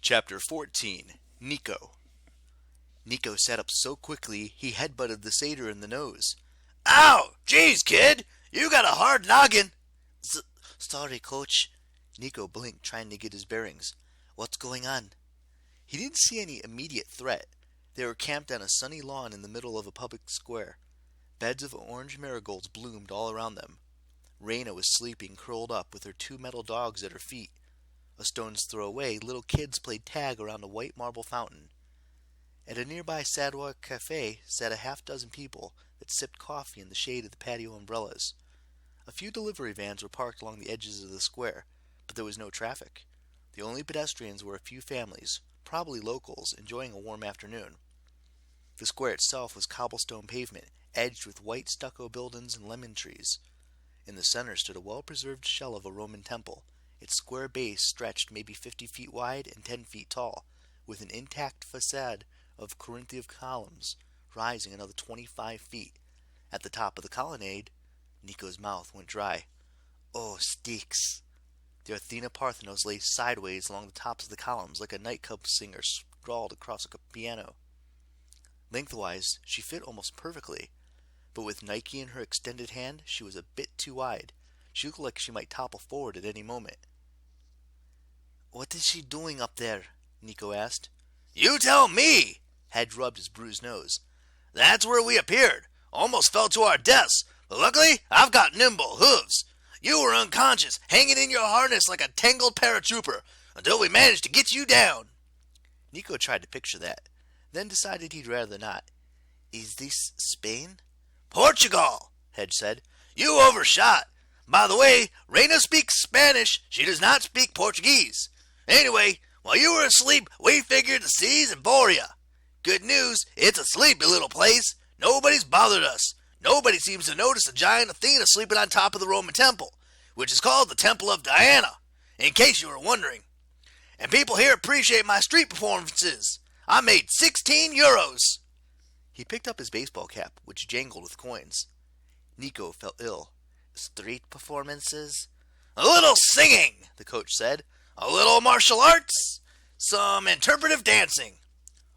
Chapter 14. Nico. Nico sat up so quickly he headbutted the satyr in the nose. Ow! Jeez, kid! You got a hard noggin! Sorry, Coach. Nico blinked, trying to get his bearings. What's going on? He didn't see any immediate threat. They were camped on a sunny lawn in the middle of a public square. Beds of orange marigolds bloomed all around them. Raina was sleeping curled up with her two metal dogs at her feet. A stone's throw away, little kids played tag around a white marble fountain. At a nearby sidewalk cafe sat a half-dozen people that sipped coffee in the shade of the patio umbrellas. A few delivery vans were parked along the edges of the square, but there was no traffic. The only pedestrians were a few families, probably locals, enjoying a warm afternoon. The square itself was cobblestone pavement, edged with white stucco buildings and lemon trees. In the center stood a well-preserved shell of a Roman temple. Its square base stretched maybe 50 feet wide and 10 feet tall, with an intact facade of Corinthian columns rising another 25 feet. At the top of the colonnade, Nico's mouth went dry. Oh, Styx! The Athena Parthenos lay sideways along the tops of the columns like a nightclub singer sprawled across a piano. Lengthwise, she fit almost perfectly, but with Nike in her extended hand, she was a bit too wide. She looked like she might topple forward at any moment. What is she doing up there? Nico asked. You tell me! Hedge rubbed his bruised nose. That's where we appeared. Almost fell to our deaths, but luckily I've got nimble hooves. You were unconscious, hanging in your harness like a tangled paratrooper, until we managed to get you down. Nico tried to picture that, then decided he'd rather not. Is this Spain? Portugal, Hedge said. You overshot. By the way, Reina speaks Spanish. She does not speak Portuguese. Anyway, while you were asleep, we figured the seas and bore ya. Good news, it's a sleepy little place. Nobody's bothered us. Nobody seems to notice a giant Athena sleeping on top of the Roman temple, which is called the Temple of Diana, in case you were wondering. And people here appreciate my street performances. I made 16 euros. He picked up his baseball cap, which jangled with coins. Nico felt ill. Street performances? A little singing, the coach said. A little martial arts. Some interpretive dancing.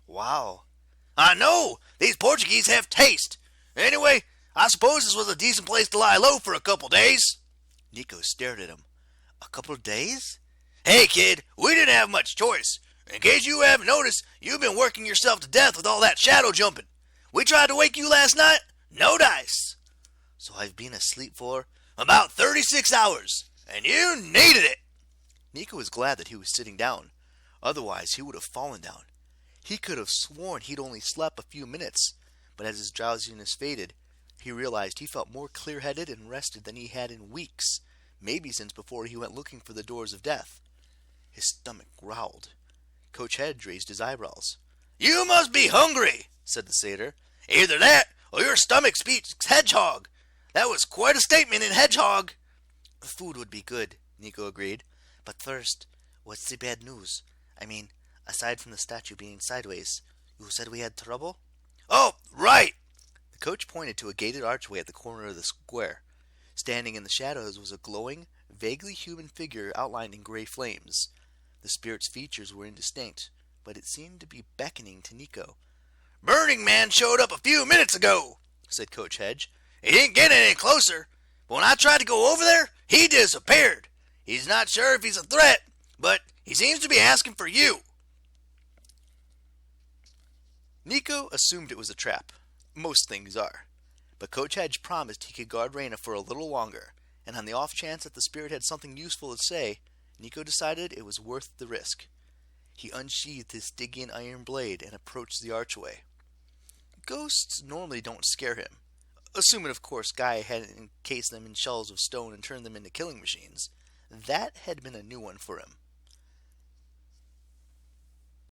Wow. I know. These Portuguese have taste. Anyway, I suppose this was a decent place to lie low for a couple days. Nico stared at him. A couple days? Hey, kid, we didn't have much choice. In case you haven't noticed, you've been working yourself to death with all that shadow jumping. We tried to wake you last night. No dice. So I've been asleep for about 36 hours, and you needed it. Nico was glad that he was sitting down. Otherwise, he would have fallen down. He could have sworn he'd only slept a few minutes, but as his drowsiness faded, he realized he felt more clear-headed and rested than he had in weeks, maybe since before he went looking for the doors of death. His stomach growled. Coach Hedge raised his eyebrows. You must be hungry, said the satyr. Either that, or your stomach speaks hedgehog. That was quite a statement in hedgehog. Food would be good, Nico agreed. But first, what's the bad news? I mean, aside from the statue being sideways, you said we had trouble? Oh, right. The coach pointed to a gated archway at the corner of the square. Standing in the shadows was a glowing, vaguely human figure outlined in gray flames. The spirit's features were indistinct, but it seemed to be beckoning to Nico. Burning Man showed up a few minutes ago, said Coach Hedge. He didn't get any closer, but when I tried to go over there, he disappeared. He's not sure if he's a threat, but he seems to be asking for you. Nico assumed it was a trap. Most things are. But Coach Hedge promised he could guard Reina for a little longer, and on the off chance that the spirit had something useful to say, Nico decided it was worth the risk. He unsheathed his Stygian iron blade and approached the archway. Ghosts normally don't scare him, assuming of course Guy hadn't encased them in shells of stone and turned them into killing machines. That had been a new one for him.